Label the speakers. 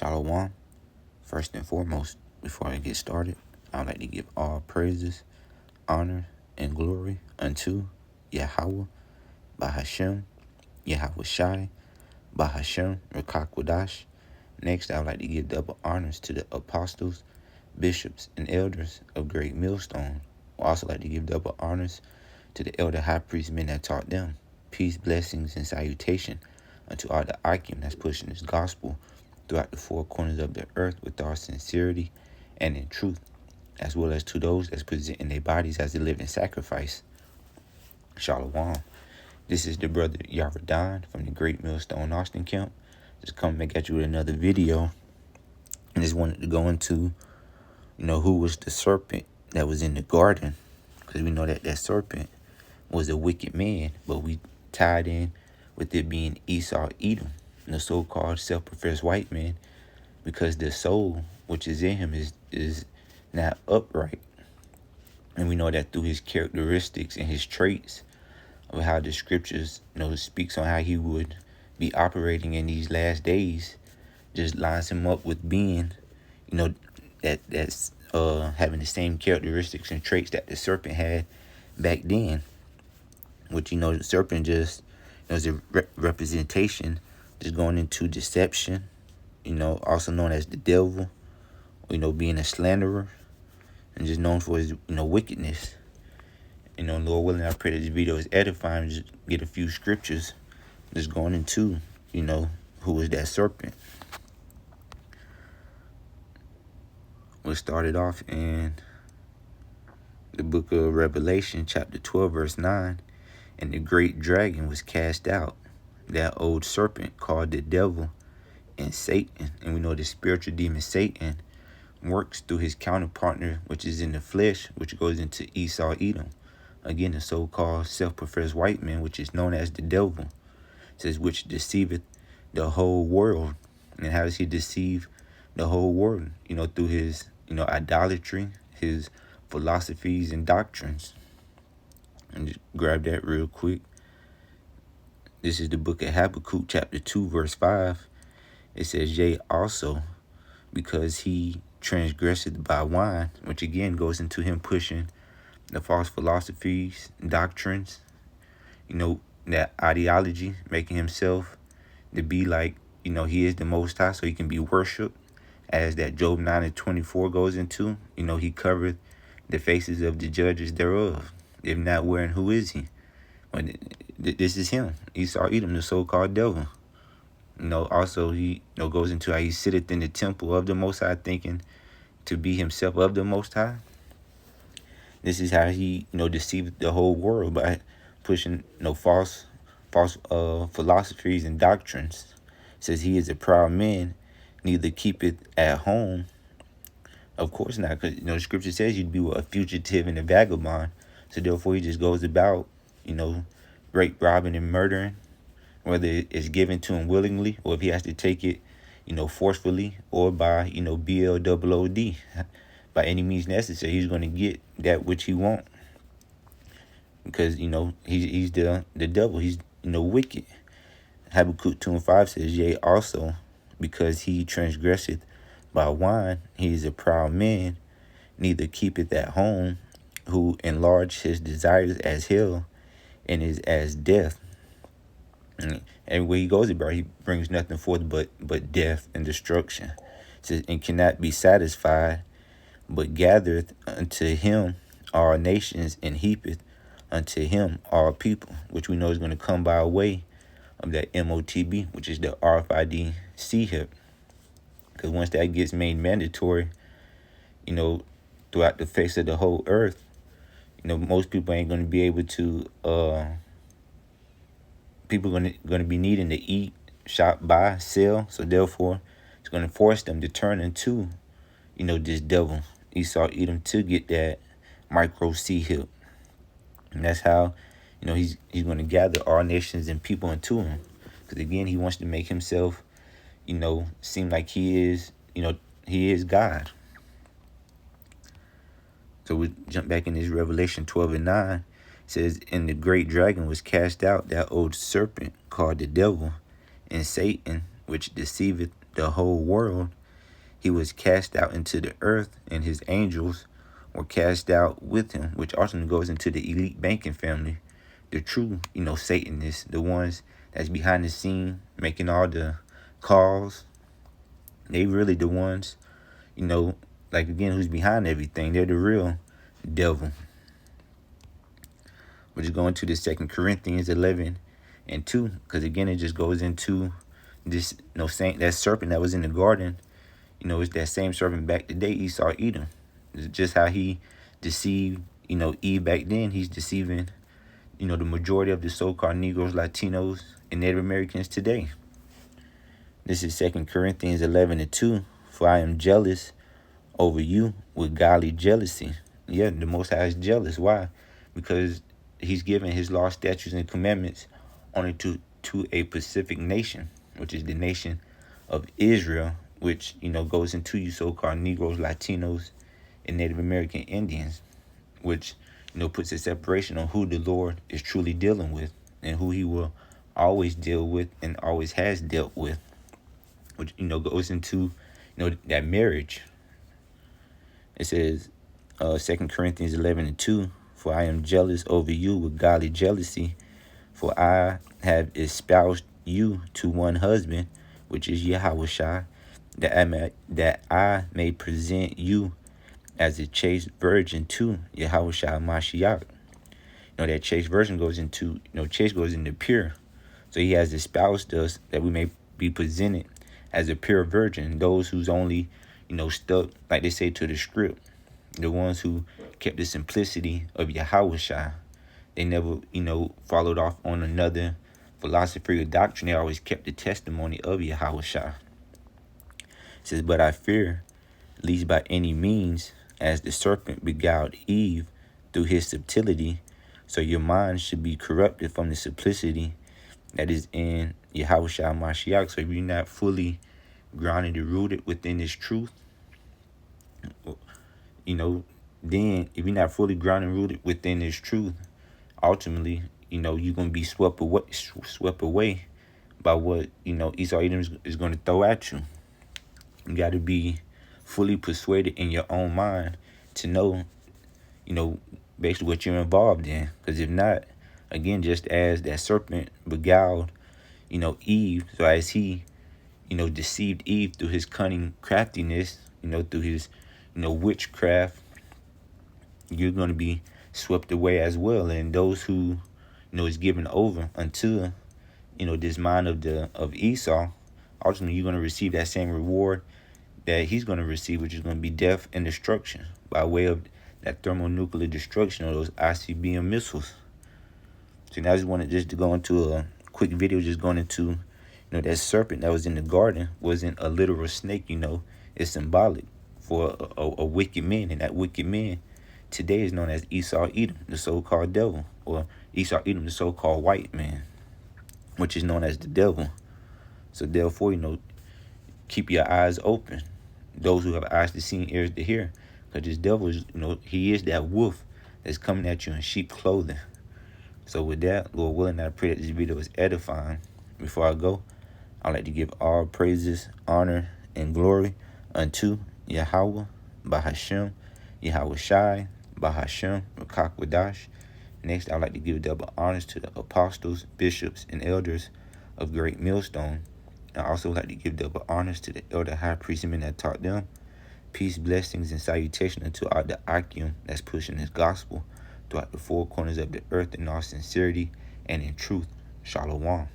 Speaker 1: Shalom. First and foremost, before I get started, I would like to give all praises, honor, and glory unto Yahweh, Bahashem, Yahweh Shai, Bahashem, Rakakwadash. Next, I would like to give double honors to the apostles, bishops, and elders of Great Millstone. I would also like to give double honors to the elder high priest men that taught them. Peace, blessings, and salutation unto all the Akim that's pushing this gospel throughout the four corners of the earth with all sincerity and in truth, as well as to those that's presenting their bodies as a living sacrifice. Shalom. This is the brother Yaradan from the Great Millstone Austin Camp. Just coming back at you with another video. And just wanted to go into, who was the serpent that was in the garden. Because we know that serpent was a wicked man, but we tied in with it being Esau Edom, the so-called self-professed white man, because the soul which is in him is not upright. And we know that through his characteristics and his traits of how the scriptures, speaks on how he would be operating in these last days, just lines him up with being, that's having the same characteristics and traits that the serpent had back then. Which, the serpent just is a representation, just going into deception, also known as the devil, being a slanderer, and just known for his, wickedness. Lord willing, I pray that this video is edifying. Just get a few scriptures, just going into, who is that serpent. We'll start it off in the book of Revelation, chapter 12, verse 9. And the great dragon was cast out, that old serpent called the devil and Satan. And we know the spiritual demon Satan works through his counterpartner, which is in the flesh, which goes into Esau Edom. Again, the so-called self-professed white man, which is known as the devil. It says, which deceiveth the whole world. And how does he deceive the whole world? Through his, idolatry, his philosophies and doctrines. And just grab that real quick. This is the book of Habakkuk, chapter 2, verse 5. It says, yea, also, because he transgresseth by wine, which again goes into him pushing the false philosophies, doctrines, that ideology, making himself to be like, he is the Most High, so he can be worshipped, as that Job 9:24 goes into. He covereth the faces of the judges thereof. If not, where and who is he? Well, this is him, Esau Edom, the so-called devil. Also he goes into how he sitteth in the temple of the Most High, thinking to be himself of the Most High. This is how he deceived the whole world by pushing false philosophies and doctrines. It says he is a proud man, neither keepeth at home. Of course not, because the scripture says you'd be a fugitive and a vagabond. So therefore, he just goes about, rape, robbing, and murdering, whether it's given to him willingly or if he has to take it, forcefully, or by, BLOOD, by any means necessary. He's going to get that which he wants, because he's the devil. He's wicked. Habakkuk 2:5 says, yea, also, because he transgresseth by wine, he is a proud man, neither keepeth at home, who enlarged his desires as hell and is as death. And everywhere he goes about, he brings nothing forth but death and destruction. It says, and cannot be satisfied, but gathereth unto him all nations, and heapeth unto him all people, which we know is going to come by way of that MOTB, which is the RFID C-HIP. Because once that gets made mandatory, throughout the face of the whole earth, most people ain't going to be able to, people are going to be needing to eat, shop, buy, sell. So therefore, it's going to force them to turn into, this devil, Esau Edom, to get that micro C-HIP. And that's how, he's going to gather all nations and people into him. Because again, he wants to make himself, seem like he is, he is God. So we jump back in this Revelation 12:9. It says, and the great dragon was cast out, that old serpent called the devil and Satan, which deceiveth the whole world, he was cast out into the earth, and his angels were cast out with him, which ultimately goes into the elite banking family, the true, Satanists, the ones that's behind the scene making all the calls. They really the ones, like again, who's behind everything. They're the real devil. We're just going to the 2 Corinthians 11:2, because again, it just goes into this, saying that serpent that was in the garden. It's that same serpent back today, Esau, Edom. It's just how he deceived, Eve back then. He's deceiving, the majority of the so-called Negroes, Latinos, and Native Americans today. This is 2 Corinthians 11:2. For I am jealous over you with godly jealousy. Yeah, the Most High is jealous. Why? Because he's given his law, statutes, and commandments only to a specific nation, which is the nation of Israel, which, goes into you so-called Negroes, Latinos, and Native American Indians, which, puts a separation on who the Lord is truly dealing with and who he will always deal with and always has dealt with, which, goes into, that marriage. It says, 2 Corinthians 11:2, for I am jealous over you with godly jealousy, for I have espoused you to one husband, which is Yahushua, that I may present you as a chaste virgin to Yahushua Mashiach. That chaste virgin goes into, chaste goes into pure. So he has espoused us that we may be presented as a pure virgin. Those who's only, stuck, like they say, to the script. The ones who kept the simplicity of Yahushua. They never, followed off on another philosophy or doctrine. They always kept the testimony of Yahushua. It says, but I fear, lest by any means, as the serpent beguiled Eve through his subtlety, so your mind should be corrupted from the simplicity that is in Yahushua Mashiach. So if you're not fully grounded and rooted within this truth, then if you're not fully grounded and rooted within this truth, ultimately, you're going to be swept away by what, Esau Edom is going to throw at you. You got to be fully persuaded in your own mind to know, basically what you're involved in. Because if not, again, just as that serpent beguiled, Eve, so as he, deceived Eve through his cunning craftiness, through his, witchcraft, you're going to be swept away as well. And those who, is given over unto, this mind of Esau, ultimately you're going to receive that same reward that he's going to receive, which is going to be death and destruction by way of that thermonuclear destruction of those ICBM missiles. So now I just wanted to go into a quick video, just going into, that serpent that was in the garden wasn't a literal snake, it's symbolic for a wicked man. And that wicked man today is known as Esau Edom, the so-called devil, or Esau Edom, the so-called white man, which is known as the devil. So therefore, keep your eyes open. Those who have eyes to see and ears to hear. Because this devil is, he is that wolf that's coming at you in sheep clothing. So with that, Lord willing, I pray that this video is edifying. Before I go, I'd like to give all praises, honor, and glory unto Yahweh, Bahashem, Yahweh Shai, Bahashem, Rakakwadash. Next, I'd like to give double honors to the apostles, bishops, and elders of Great Millstone. I also like to give double honors to the elder high priest men that taught them. Peace, blessings, and salutation unto all the Akim that's pushing this gospel throughout the four corners of the earth in all sincerity and in truth. Shalom.